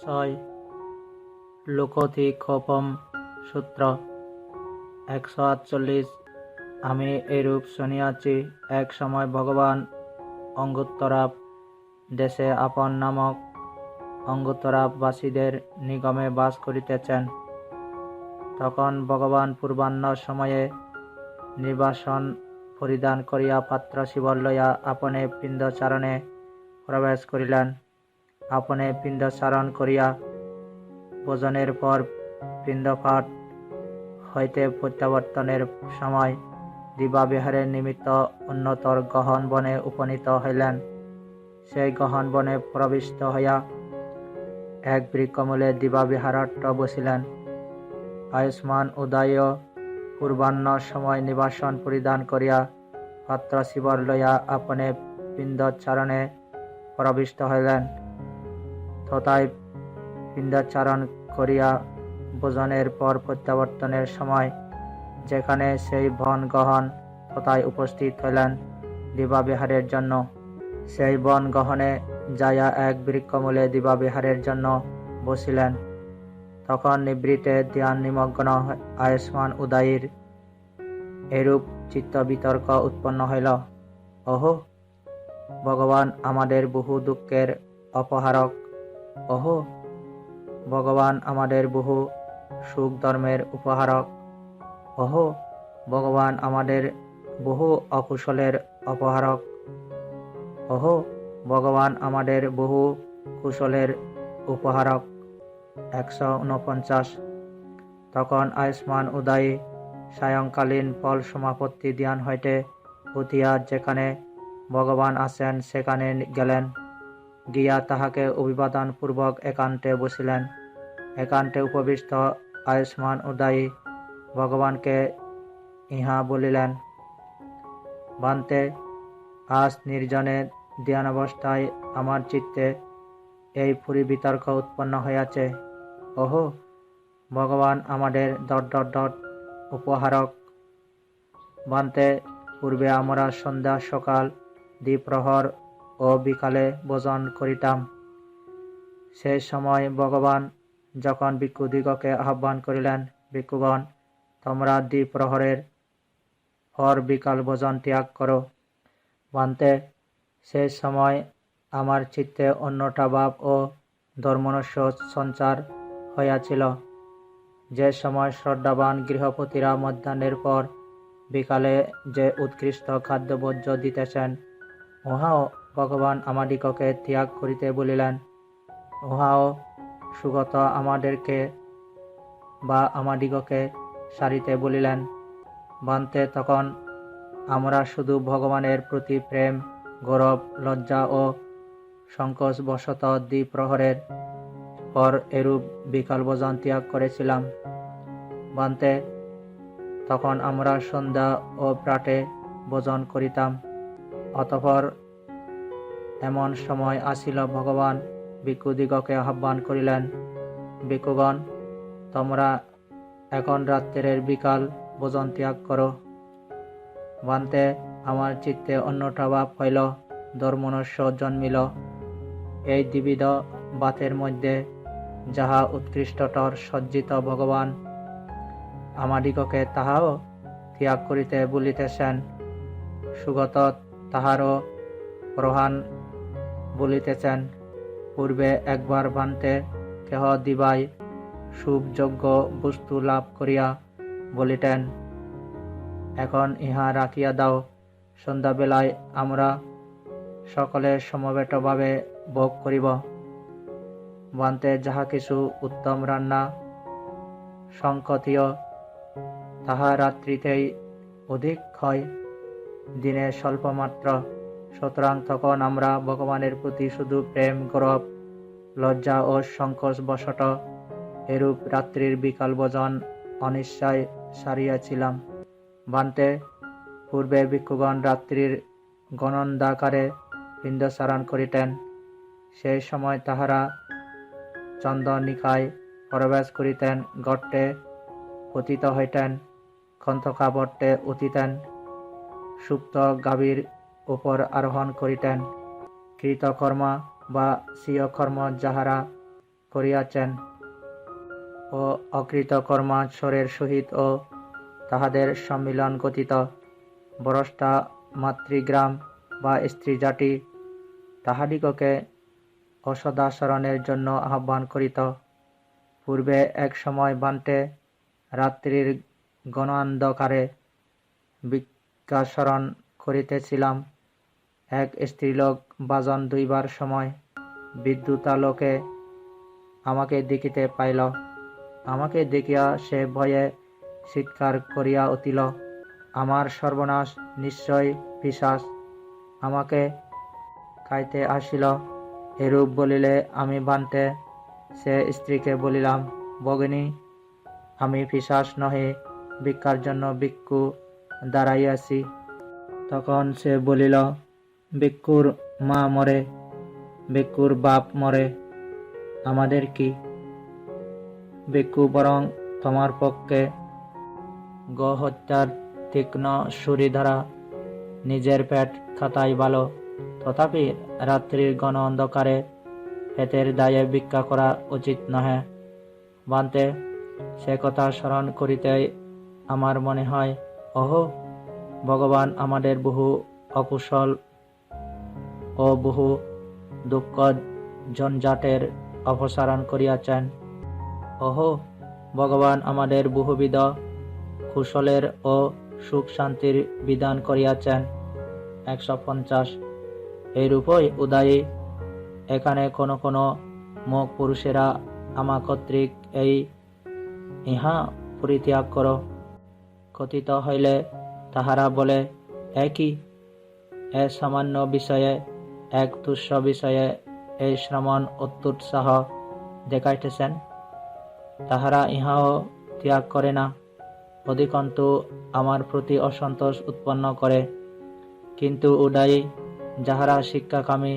ছয় লোকথিকোপম সূত্র 148। আমি এরূপ শুনিয়াছি, এক সময় ভগবান অঙ্গুত্তরাপ দেশে আপন নামক অঙ্গুত্তরাপবাসীদের নিগমে বাস করিতেছেন। তখন ভগবান পূর্বাহ্ন সময়ে নির্বাসন পরিধান করিয়া পাত্র শিবর লইয়া আপনে পিণ্ডচারণে প্রবেশ করিলেন। আপনে পিণ্ডচারণ করিয়া ভোজনের পর পিণ্ডপাঠ হইতে প্রত্যাবর্তনের সময় দিবাবিহারের নিমিত্ত উন্নতর গহন বনে উপনীত হইলেন। সেই গহন বনে প্রবিষ্ট হইয়া এক বৃক্ষমূলে দিবাবিহারার্থ বসিলেন। আয়ুষ্মান উদয় পূর্বাহ্ন সময় নিবাসন পরিধান করিয়া পাত্র শিবর লইয়া আপনে পিণ্ডচারণে প্রবিষ্ট হইলেন। তথায় পিণ্ডচারণ করিয়া ভোজনের পর প্রত্যাবর্তনের সময় যেখানে সেই বন গহন তথায় উপস্থিত হইলেন দিবাবিহারের জন্য। সেই বন গহনে যাইয়া এক বৃক্ষমূলে দিবাবিহারের জন্য বসিলেন। তখন নিবৃতে ধ্যান নিমগ্ন আয়ুষ্মান উদয়ীর এরূপ চিত্ত বিতর্ক উৎপন্ন হইল। ওহো, ভগবান আমাদের বহু দুঃখের অপহারক। ওহো, ভগবান আমাদের বহু সুখ ধর্মের উপহারক। ওহো, ভগবান আমাদের বহু অকুশলের অপহারক। ওহো, ভগবান আমাদের বহু কুশলের উপহারক। 149। তখন আয়ুষ্মান উদয়ী সায়ংকালীন ফল সমাপত্তি ধ্যান হইতে উঠিয়া যেখানে ভগবান আছেন সেখানে গেলেন। গিয়া তাহাকে অভিবাদন পূর্বক একান্তে বসিলেন। একান্তে উপবিষ্ট আয়ুষ্মান উদয়ী ভগবানকে ইহা বলিলেন, ভান্তে, আজ নির্জনে ধ্যানাবস্থায় আমার চিত্তে এই পুরী বিতর্ক উৎপন্ন হইয়াছে। ওহো, ভগবান আমাদের ... উপহারক। ভান্তে, পূর্বে আমরা সন্ধ্যা, সকাল, দ্বিপ্রহর ও বিকালে ভোজন করিতাম। সেই সময় ভগবান যখন ভিক্ষুদিগকে আহ্বান করিলেন, ভিক্ষুগণ, তোমরা দ্বিপ্রহরের পর বিকাল ভোজন ত্যাগ করো। ভান্তে, সেই সময় আমার চিত্তে অন্যটা ভাব ও ধর্মনস্য সঞ্চার হইয়াছিল। যে সময় শ্রদ্ধাবান গৃহপতিরা মধ্যাহ্নের পর বিকালে যে উৎকৃষ্ট খাদ্যভোজ্য দিতেছেন, উহাও ভগবান আমাদিগকে ত্যাগ করিতে বলিলেন। উহাও সুগত আমাদেরকে বা আমাদিগকে সারিতে বলিলেন। ভান্তে, তখন আমরা শুধু ভগবানের প্রতি প্রেম, গৌরব, লজ্জা ও সংকোচ বশত দ্বিপ্রহরের পর এরূপ বিকাল ভোজন ত্যাগ করেছিলাম। ভান্তে, তখন আমরা সন্ধ্যা ও প্রাতে ভোজন করিতাম। অতঃপর এমন সময় আসিল, ভগবান ভিক্ষুদিগকে আহ্বান করিলেন, ভিক্ষুগণ, তোমরা এখন রাত্রের বিকাল ভোজন ত্যাগ করো। ভান্তে, আমার চিত্তে অন্যটা ভাব হইল, ধর্মনস্য জন্মিল। এই দ্বিবিধ বাতের মধ্যে যাহা উৎকৃষ্টতর সজ্জিত ভগবান আমাদিগকে তাহাও ত্যাগ করিতে বলিতেছেন। সুগত তাহারও প্রহান বলিতেছেন। পূর্বে একবার ভান্তে কেহ দিবাই শুভযোগ্য বস্তু লাভ করিয়া বলিতেন, এখন ইহা রাখিয়া দাও, সন্ধ্যাবেলায় আমরা সকলে সমবেতভাবে ভোগ করিব। ভান্তে, যাহা কিছু উত্তম রান্না সংকতীয় তাহা রাত্রিতেই অধিক হয়, দিনে স্বল্পমাত্র। সুতরাং তখন আমরা ভগবানের প্রতি শুধু প্রেম, গৌরব, লজ্জা ও সংকোচ বশত এরূপ রাত্রির বিকাল ভোজন অনিশ্চয় সারিয়াছিলাম। ভান্তে, পূর্বে ভিক্ষুগণ রাত্রির গণন্দাকারে পিণ্ডচারণ করিতেন। সেই সময় তাহারা চন্দনিকায় প্রবেশ করিতেন, গর্তে পতিত হইতেন, খন্তকাবর্তে উঠিতেন, সুপ্ত গাভীর উপর আরোহণ করিতেন। কৃতকর্মা বা স্বীয় কর্ম যাহারা করিয়াছেন ও অকৃতকর্মাচরের সহিত ও তাহাদের সম্মিলন গঠিত বরষ্টা মাতৃগ্রাম বা স্ত্রী জাতি তাহাদিগকে অসদাচরণের জন্য আহ্বান করিত। পূর্বে এক সময় বান্টে রাত্রির গণান্ধকারে ভিক্ষাচরণ করিতেছিলাম। এক স্ত্রীলোক বাজন দুইবার সময় বিদ্যুতালোকে আমাকে দেখিতে পাইল। আমাকে দেখিয়া সে ভয়ে চিৎকার করিয়া উঠিল, আমার সর্বনাশ, নিশ্চয় পিশাচ আমাকে খাইতে আসিল। এরূপ বলিলে আমি বান্টে সে স্ত্রীকে বলিলাম, ভগিনী, আমি পিশাচ নহে, ভিক্ষার জন্য ভিক্ষু দাঁড়াইয়াছি। তখন সে বলিল, ভিক্ষুর মা মরে, ভিক্ষুর বাপ মরে, আমাদের কি? ভিক্ষু বরং তোমার পক্ষে গোহত্যার তীক্ষ্ণ ছুরি দ্বারা নিজের পেট খাতাই ভালো। তথাপি রাত্রির ঘন অন্ধকারে পেটের দায়ে ভিক্ষা করা উচিত নহে। বান্তে সে কথা স্মরণ করিতেই আমার মনে হয়, ওহো, ভগবান আমাদের বহু অকুশল ও বহু দুঃখ ঝঞ্ঝাটের অপসারণ করিয়াছেন। ওহো, ভগবান আমাদের বহুবিধ কুশলের ও সুখ শান্তির বিধান করিয়াছেন। 150। এইরূপই উদায়ী এখানে কোনো কোনো মুখ পুরুষেরা আমা কর্তৃক এই ইহা পরিত্যাগ করো কথিত হইলে তাহারা বলে, একই এ সামান্য বিষয়ে, এক তুচ্ছ বিষয়ে এই শ্রমণ অত্যুৎসাহ দেখাইতেছেন। তাহারা ইহাও ত্যাগ করে না, অধিকন্তু আমার প্রতি অসন্তোষ উৎপন্ন করে। কিন্তু উদায়ী যাহারা শিক্ষাকামী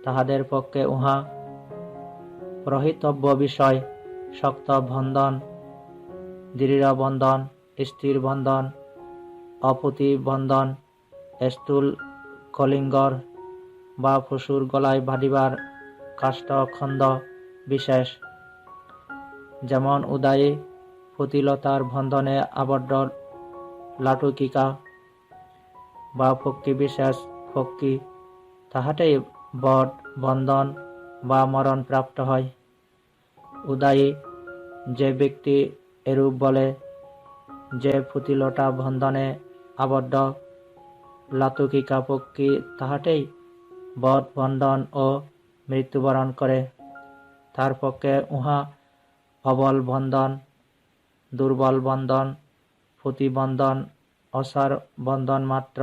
তাহাদের পক্ষে উহা প্রহিতব্য বিষয়। শক্ত বন্ধন, দৃঢ় বন্ধন, স্থির বন্ধন, অপুতি বন্ধন, স্থূল কলিঙ্গর বা পশুর গলায় বাঁধিবার কাষ্ঠখণ্ড বিশেষ। যেমন উদায়ী পতিলতার বন্ধনে আবদ্ধ লাটুকিকা বা পক্ষী বিশেষ পক্ষী, তাহাতেই বধ, বন্ধন বা মরণ প্রাপ্ত হয়। উদায়ী যে ব্যক্তি এরূপ বলে যে পুতিলতা বন্ধনে আবদ্ধ লাতুকিকা পক্ষী তাহাতেই বধ, বন্ধন ও মৃত্যুবরণ করে, তার পক্ষে উহা অবল বন্ধন, দুর্বল বন্ধন, প্রতিবন্ধন, অসার বন্ধন মাত্র।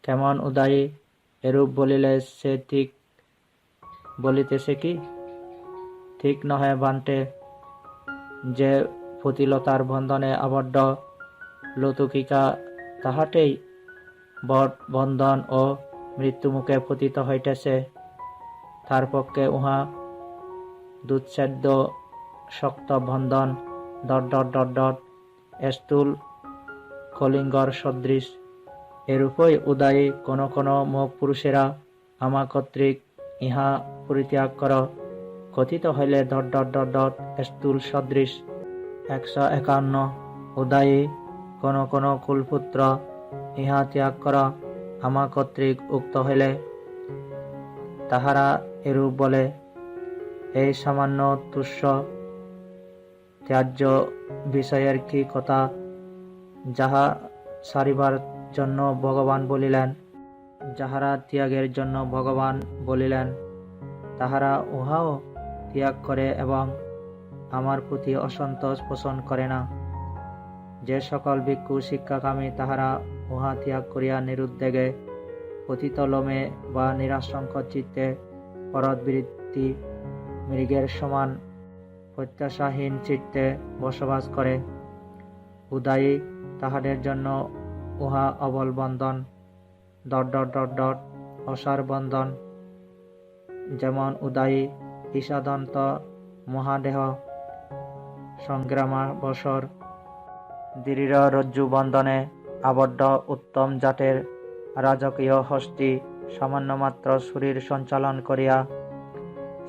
কেমন উদায়ী এরূপ বলিলে সে ঠিক বলিতেছে কি? ঠিক নহে বান্টে, যে পতিলতার বন্ধনে আবদ্ধ লতুকিকা তাহাতেই বধ, বন্ধন ও মৃত্যুমুখে পতিত হইতেছে, তার পক্ষে উহা দুচ্ছেদ্য শক্ত বন্ধন স্থূল কলিঙ্গর সদৃশ। এরূপই উদায়ী কোন কোন মুখ পুরুষেরা আমা কর্তৃক ইহা পরিত্যাগ কর কথিত হইলে স্থূল সদৃশ। 151। উদায়ী কোন কোন কুলপুত্র ইহা ত্যাগ কর আমা কর্তৃক উক্ত হইলে তাহারা এরূপ বলে, এই সামান্য তুচ্ছ ত্যায্য বিষয়ের কি কথা, যাহা সারিবার জন্য ভগবান বলিলেন। যাহারা ত্যাগের জন্য ভগবান বলিলেন তাহারা উহাও ত্যাগ করে এবং আমার প্রতি অসন্তোষ পোষণ করে না। যে সকল ভিক্ষু শিক্ষাকামী তাহারা উহা ত্যাগ করিয়া নিরুদ্বেগে পতিত লোমে বা নিরাশঙ্ক চিত্তে পরদ্বৃত্তি মৃগের সমান প্রত্যাশাহীন চিত্তে বসবাস করে, উদায়ী তাহাদের জন্য উহা অবল বন্ধন অসার বন্ধন। যেমন উদায়ী ঈশাদন্ত মহাদেহ সংগ্রামাবসর দৃঢ় রজ্জু বন্ধনে আবদ্ধ উত্তম জাতের রাজকীয় হস্তি সামান্য মাত্র শরীর সঞ্চালন করিয়া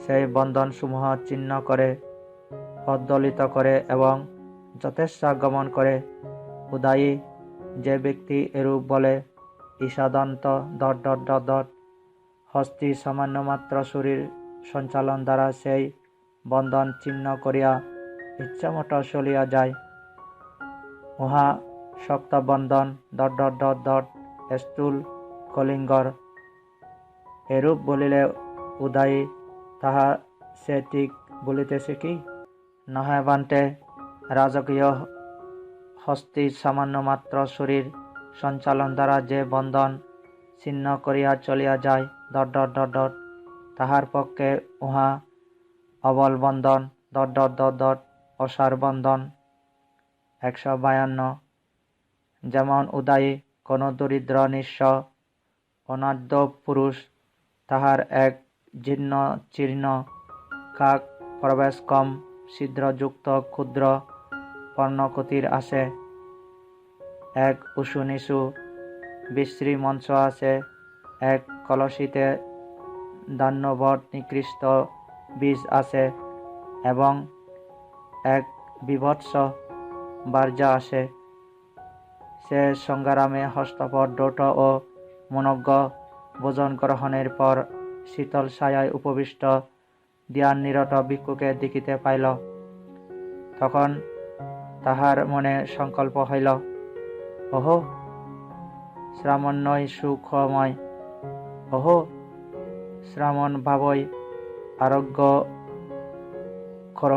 সেই বন্ধনসমূহ ছিন্ন করে, অদ্দলিত করে এবং যথেচ্ছা গমন করে। উদায়ী যে ব্যক্তি এরূপ বলে, ঈশাদন্ত হস্তি সামান্য মাত্র শরীর সঞ্চালন দ্বারা সেই বন্ধন ছিন্ন করিয়া ইচ্ছামত চলিয়া যায়, উহা শক্ত বন্ধন স্থূল কলিঙ্গর। এরূপ বলিলে উদায়ী তাহা সে ঠিক বলিতেছে কি? নহে বান্তে, রাজকীয় হস্তি সামান্য মাত্র শরীর সঞ্চালন দ্বারা যে বন্ধন ছিন্ন করিয়া চলিয়া যায় তাহার পক্ষে উহা অবল বন্ধন অসার বন্ধন। 152। যেমন উদায়ী কোন দরিদ্র নিঃস্ব অনাদ্য পুরুষ তাহার এক জীর্ণ চীর্ণ কাক প্রবেশ কম ছিদ্রযুক্ত ক্ষুদ্র পর্ণকুটির আছে, এক উঁচু নিচু বিশ্রী মঞ্চ আছে, এক কলসিতে ধান্যবৎ নিকৃষ্ট বীজ আছে এবং এক বিভৎস বার্জা আছে। সে সংগ্রামে হস্তপদ ডোট ও মনজ্ঞ ভোজন গ্রহণের পর শীতল ছায়ায় উপবিষ্ট ধ্যাননিরত ভিক্ষুকে দেখিতে পাইল। তখন তাহার মনে সংকল্প হইল, ওহো শ্রামণ্যই সুখময়, ওহো শ্রামণ ভাবই আরোগ্য কর,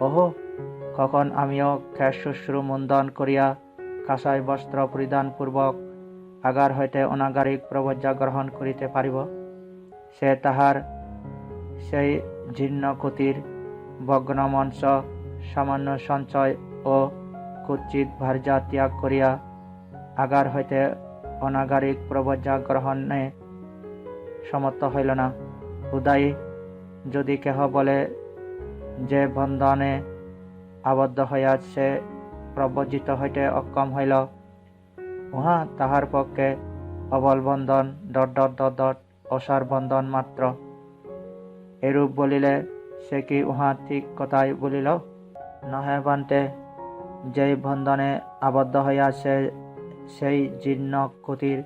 ওহো কখন আমিও কেশ শ্বশ্রু মুণ্ডন করিয়া কাঁসাই বস্ত্র পরিধান পূর্বক আগার হইতে অনাগারিক প্রবজ্জা গ্রহণ করিতে পারিব। সে তাহার সেই জীর্ণ কুটির ভগ্নমঞ্চ সামান্য সঞ্চয় ও কুৎসিত ভার্যা ত্যাগ করিয়া আগার হইতে অনাগারিক প্রবজ্জা গ্রহণে সমর্থ হইল না। উদায়ী যদি কেহ বলে যে বন্ধনে আবদ্ধ হইয়া সে প্রবজ্জিত হইতে অক্ষম হইল, উহা তাহার পক্ষে অবল বন্ধন অসার বন্ধন মাত্র। এরূপ বলিলে সে কি উহা ঠিক কথাই বলিল? নহে বান্তে, যেই বন্ধনে আবদ্ধ হইয়াছে সেই জীর্ণ কুটির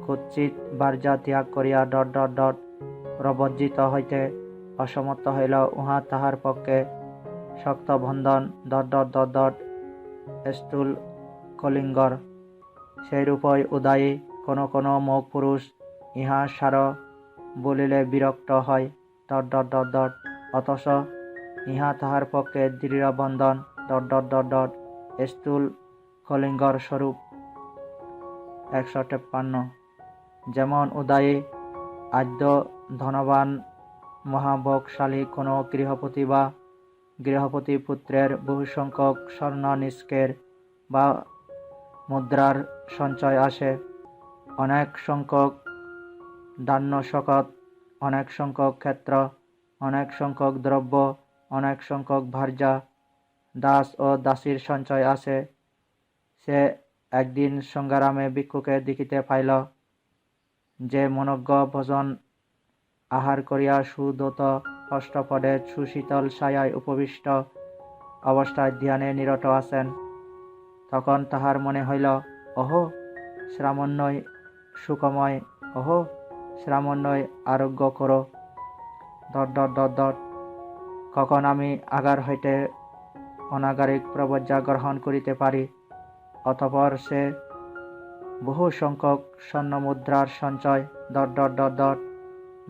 কুৎসিত বার্জা ত্যাগ করিয়া প্রবজ্জিত হইতে অসমর্থ হইল, উহা তাহার পক্ষে শক্ত বন্ধন স্থূল কলিঙ্গর। সেইরূপই উদায়ী কোন কোন মুখ পুরুষ ইহা সার বলিলে বিরক্ত হয় অথচ ইহা তাহার পক্ষে দৃঢ় বন্ধন স্থূল কলিঙ্গর স্বরূপ। 153। যেমন উদায়ী আদ্য ধনবান মহাভোগশালী কোন গৃহপতি বা গৃহপতি পুত্রের বহু সংখ্যক স্বর্ণ নিষ্কের বা মুদ্রার সঞ্চয় আসে, অনেক সংখ্যক ধান্য শকত, অনেক সংখ্যক ক্ষেত্র, অনেক সংখ্যক দ্রব্য, অনেক সংখ্যক ভার্যা, দাস ও দাসীর সঞ্চয় আছে। সে একদিন সংগ্রামে ভিক্ষুকে দেখিতে পাইল, যে মনজ্ঞ ভোজন আহার করিয়া সুদত হস্তপদে সুশীতল ছায়ায় উপবিষ্ট অবস্থায় ধ্যানে নিরত আছেন। তখন তাহার মনে হইল, ওহো শ্রামণ্যই সুখময়, ওহো শ্রামণ্যই আরোগ্য কর, কখন আমি আগার হইতে অনাগারিক প্রবজ্জা গ্রহণ করিতে পারি। অতঃপর সে বহু সংখ্যক স্বর্ণমুদ্রার সঞ্চয়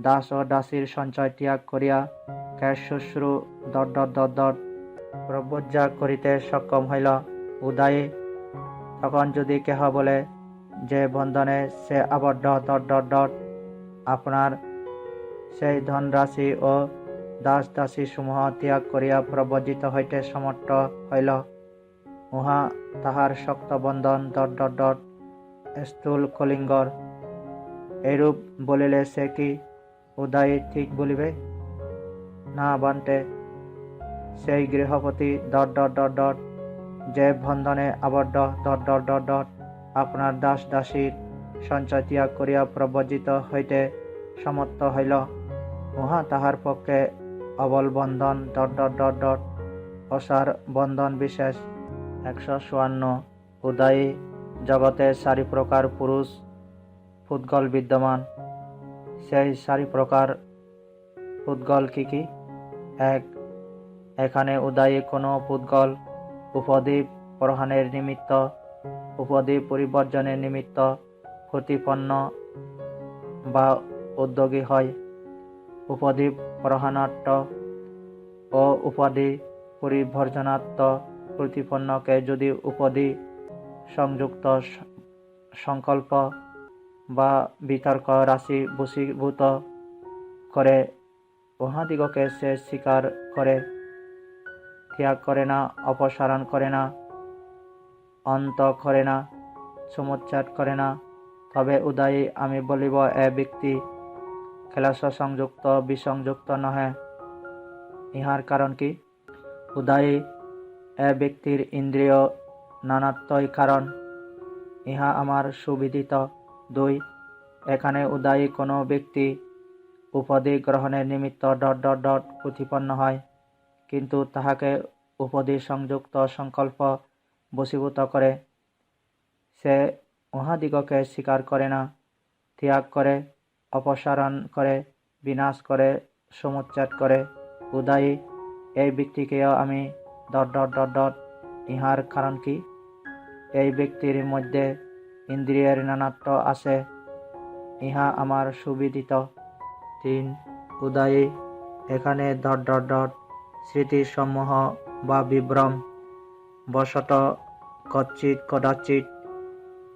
দাস ও দাসীর সঞ্চয় ত্যাগ করিয়া কেশ শ্বশ্রু প্রবজ্জা করিতে সক্ষম হইল। উদায়ী তখন যদি কেহ বলে যে বন্ধনে সে আবদ্ধ আপনার সেই ধনরাশি ও দাস দাসী সমূহ ত্যাগ করিয়া প্রবজ্জিত হইতে সমর্থ হইল, উহা তাহার শক্ত বন্ধন স্থূল কলিঙ্গর। এরূপ বলিলে সে কি উদায়ী ঠিক বলিবে? না বান্তে, সেই গৃহপতি যে বন্ধনে আবদ্ধ আপনার দাস দাসীর সঞ্চয় ত্যাগ করিয়া প্রবজ্জিত হইতে সমর্থ হইল, উহা তাহার পক্ষে অবল বন্ধন অসার বন্ধন বিশেষ। 154 উদায়ী জগতে 4 প্রকার পুরুষ পুদ্গল বিদ্যমান। সেই 4 প্রকার পুদ্গল কি কি? 1. এখানে উদায়ী কোনো পুদ্গল উপদ্বীপ প্রহাণের নিমিত্ত, উপদ্বীপ পরিবর্জনের নিমিত্ত প্রতিপন্ন বা উদ্যোগী হয়। উপদ্বীপ প্রহাণার্থ ও উপাধি পরিবর্জনার্থ প্রতিপন্নকে যদি উপাধি সংযুক্ত সংকল্প বা বিতর্ক রাশি বশীভূত করে, উহাদিগকে সে স্বীকার করে, ত্যাগ করে না, অপসারণ করে না, অন্ত করে না, সমুচ্ছেদ করে না, তবে উদায়ী আমি বলিব এ ব্যক্তি ক্লেশ সংযুক্ত বিসংযুক্ত নহে। ইহার কারণ কি? উদায়ী এ ব্যক্তির ইন্দ্রিয় নানাত্বই কারণ, ইহা আমার সুবিদিত। 2. এখানে উদায়ী কোনো ব্যক্তি উপাধি গ্রহণের নিমিত্ত প্রতিপন্ন হয়, কিন্তু তাহাকে উপাধি সংযুক্ত সংকল্প বশীভূত করে। সে উহাদিগকে স্বীকার করে না, ত্যাগ করে, অপসারণ করে, বিনাশ করে, সমুচ্ছেদ করে। উদায়ী এই ব্যক্তিকেও আমি ইহার কারণ কি? এই ব্যক্তির মধ্যে ইন্দ্রিয়ের নানাত্ব আছে, ইহা আমার সুবিদিত। 3. উদায়ী এখানে স্মৃতিসমূহ বা বিভ্রম বশত কচ্চিৎ কদাচিৎ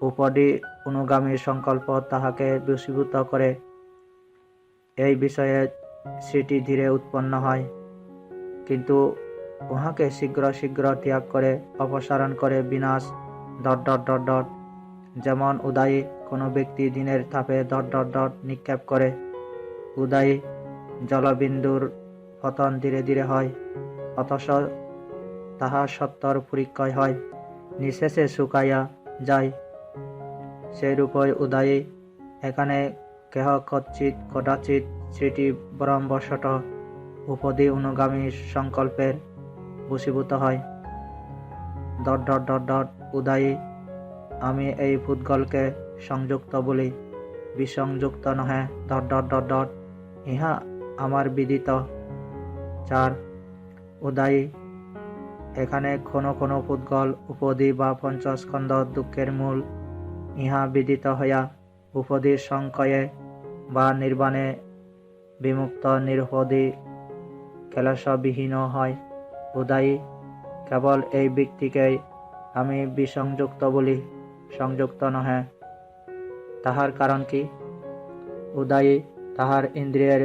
উপদি অনুগামী সংকল্প তাহাকে বশীভূত করে। এই বিষয়ে স্মৃতি ধীরে উৎপন্ন হয়, কিন্তু উহাকে শীঘ্র শীঘ্র ত্যাগ করে, অপসারণ করে, বিনাশ যেমন উদায়ী কোনো ব্যক্তি দিনের তাপে নিক্ষেপ করে। উদায়ী জলবিন্দুর পতন ধীরে ধীরে হয়, অথচ তাহা সত্তর পরিক্ষয় হয়, নিঃশেষে শুকাইয়া যায়। সেইরূপই উদায়ী এখানে কেহ কচ্চিৎ কদাচিৎ স্মৃতি ভ্রমবশত উপাধি অনুগামী সংকল্পের বশীভূত হয়। উদায়ী আমি এই পুদ্গলকে সংযুক্ত বলি, বিসংযুক্ত নহে ইহা আমার বিদিত। 4. উদায়ী এখানে কোনো পুদ্গল উপাধি বা পঞ্চস্কন্ধ দুঃখের মূল, ইহা বিদিত হইয়া উপাধির সংকয়ে বা নির্বাণে বিমুক্ত নিরুপাধি ক্লেশবিহীন হয়। উদায়ী কেবল এই ব্যক্তিকেই আমি বিসংযুক্ত বলি, সংযুক্ত নহে। তাহার কারণ কি? উদায়ী তাহার ইন্দ্রিয়ের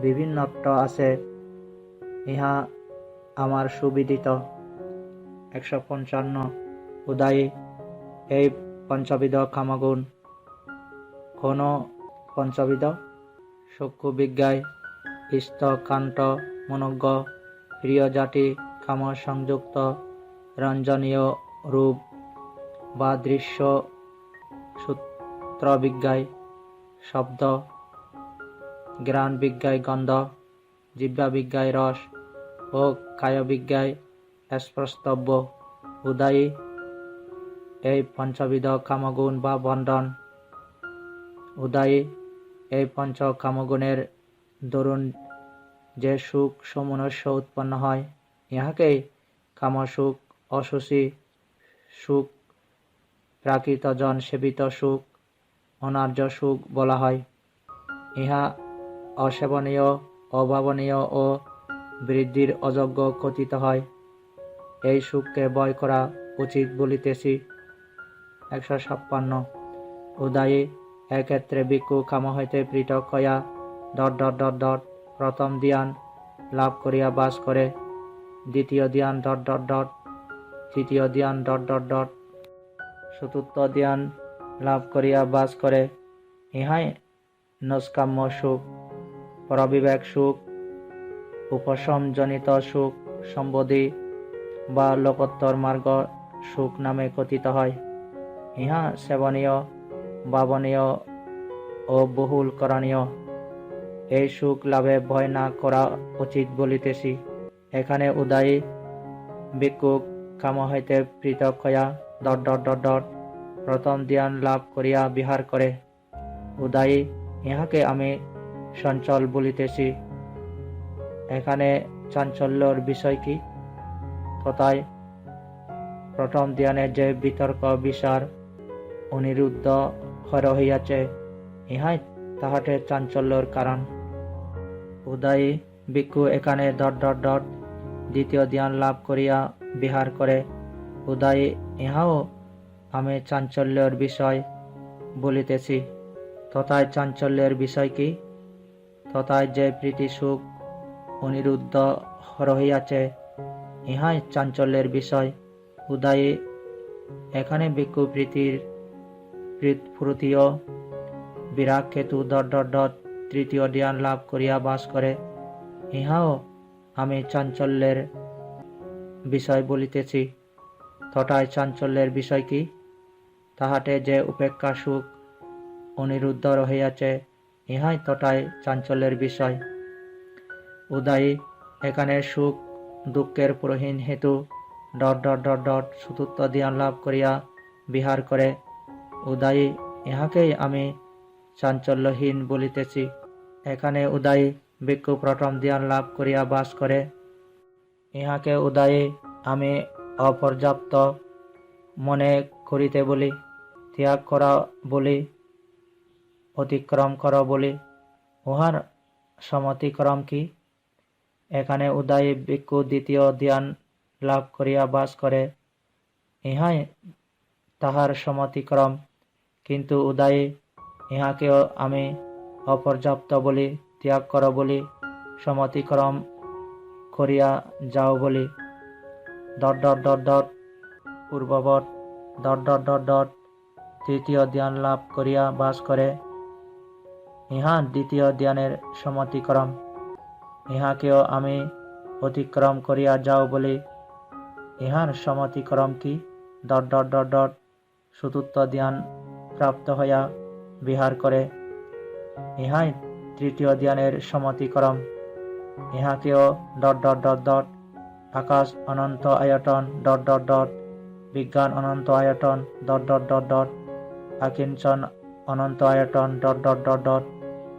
বিভিন্নত্ব আছে, ইহা আমার সুবিদিত। 155 উদায়ী এই পঞ্চবিধ কামগুণ। কোন পঞ্চবিধ? চক্ষু বিজ্ঞায় ইষ্ট কান্ত মনোজ্ঞ প্রিয় জাতি কাম সংযুক্ত রঞ্জনীয় রূপ বা দৃশ্য, সূত্র বিজ্ঞায় শব্দ, ঘ্রাণ বিজ্ঞায় গন্ধ, জিহ্বা বিজ্ঞায় রস ও কায় বিজ্ঞায় স্পর্শব্য। উদায়ী এই পঞ্চবিধ কামগুণ বা বন্ধন। উদায়ী এই পঞ্চ কামগুণের দরুন যে সুখ সমনস্য উৎপন্ন হয়, ইহাকেই কামসুখ, অসুচি সুখ, প্রাকৃতজন সেবিত সুখ, অনার্য সুখ বলা হয়। ইহা অসেবনীয়, অভাবনীয় ও বৃদ্ধির অযোগ্য কথিত হয়। এই সুখকে ভয় করা উচিত বলিতেছি। 156 উদায়ী এক্ষেত্রে ভিক্ষু কাম হইতে পৃথক হইয়া প্রথম ধ্যান লাভ করিয়া বাস করে, দ্বিতীয় ধ্যান তৃতীয় ধ্যান চতুর্থ ধ্যান লাভ করিয়া বাস করে। ইহাই নৈষ্কাম্য সুখ, পরবিবেক সুখ, উপশমজনিত সুখ, সম্বোধি বা লোকোত্তর মার্গ সুখ নামে কথিত হয়। ইহা সেবনীয়, ভাবনীয় ও বহুল করণীয়। এই সুখ লাভে ভয় না করা উচিত বলিতেছি। এখানে উদয়ী ভিক্ষুক কাম হইতে পৃথক হইয়া প্রথম ধ্যান লাভ করিয়া বিহার করে। উদয়ী ইহাকে আমি চঞ্চল বলিতেছি। এখানে চাঞ্চল্যর বিষয় কি? তথায় প্রথম ধ্যানে যে বিতর্ক বিচার অনিরুদ্ধ হইয়াছে, ইহাই তাহাতে চাঞ্চল্যর কারণ। উদয়ী ভিক্ষু এখানে দ্বিতীয় ধ্যান লাভ করিয়া বিহার করে। উদয়ী ইহাও আমি চাঞ্চল্যের বিষয় বলিতেছি। তথায় চাঞ্চল্যের বিষয় কি? তথায় যে প্রীতি সুখ অনিরুদ্ধ রহিয়াছে, ইহাই চাঞ্চল্যের বিষয়। উদয়ী এখানে ভিক্ষু প্রীতির প্রীতিও বিরাগ হেতু তৃতীয় ধ্যান লাভ করিয়া বাস করে। ইহাও আমি চাঞ্চল্যের বিষয় বলিতেছি। তথায় চাঞ্চল্যের বিষয় কি? তাহাতে যে উপেক্ষা সুখ অনিরুদ্ধ রহিয়াছে, ইহাই তথায় চাঞ্চল্যের বিষয়। উদয়ী এখানে সুখ দুঃখের প্রহীন হেতু চতুর্থ ধ্যান লাভ করিয়া বিহার করে। উদয়ী ইহাকেই আমি চাঞ্চল্যহীন বলিতেছি। এখানে উদয়ী ভিক্ষু প্রথম ধ্যান লাভ করিয়া বাস করে। ইহাকে উদয়ী আমি অপর্যাপ্ত মনে করিতে বলি, ত্যাগ করা বলি, অতিক্রম করা বলি। উহার সমতিক্রম কি? এখানে উদয়ী ভিক্ষু দ্বিতীয় ধ্যান লাভ করিয়া বাস করে। ইহাই তাহার সমতিক্রম। কিন্তু উদয়ী ইহাকেও আমি অপর্যাপ্ত বলি, ত্যাগ কর বলি, সমতিক্রম করিয়া যাও বলি। পূর্ববৎ তৃতীয় ধ্যান লাভ করিয়া বাস করে। ইহা দ্বিতীয় ধ্যানের সমতিক্রম। ইহাকেও আমি অতিক্রম করিয়া যাও বলি। ইহার সমতিক্রম কি? চতুর্থ ধ্যান প্রাপ্ত হইয়া বিহার করে। ইহাই তৃতীয় ধ্যানের সমতিক্রম। ইহাকেও আকাশ অনন্ত আয়তন বিজ্ঞান অনন্ত আয়তন আকিঞ্চন অনন্ত আয়তন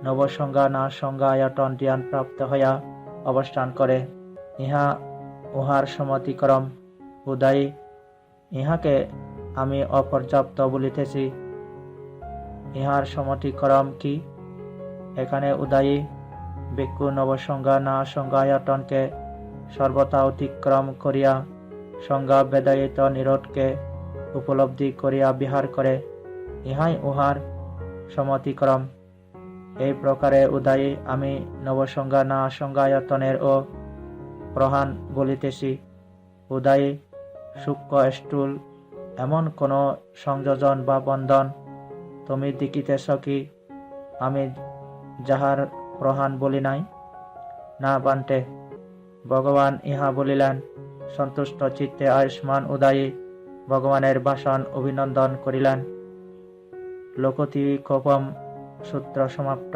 নবসংজ্ঞা না সংজ্ঞা আয়তন ধ্যান প্রাপ্ত হইয়া অবস্থান করে। ইহা উহার সমতিক্রম। উদয়ী ইহাকে আমি অপর্যাপ্ত বলিতেছি। ইহার সমতিক্রম কি? এখানে উদয়ী ভিক্ষু নবসংজ্ঞা না সংজ্ঞা আয়তনকে সর্বথা অতিক্রম করিয়া সংজ্ঞা বেদায়িত নিরোধকে উপলব্ধি করিয়া বিহার করে। ইহাই উহার সমতিক্রম। এই প্রকারে উদয়ী আমি নবসংজ্ঞা না সংজ্ঞায়তনের ও প্রহান বলিতেছি। উদয়ী সূক্ষ্ম স্থূল এমন কোন সংযোজন বা বন্ধন তুমি দেখিতেছ কি? আমি যাহার প্রহান বলি নাই? না বান্তে। ভগবান ইহা বলিলেন। সন্তুষ্ট চিত্তে আয়ুষ্মান উদয়ী ভগবানের ভাষণ অভিনন্দন করিলেন। লোকতি কোপম সূত্র সমাপ্ত।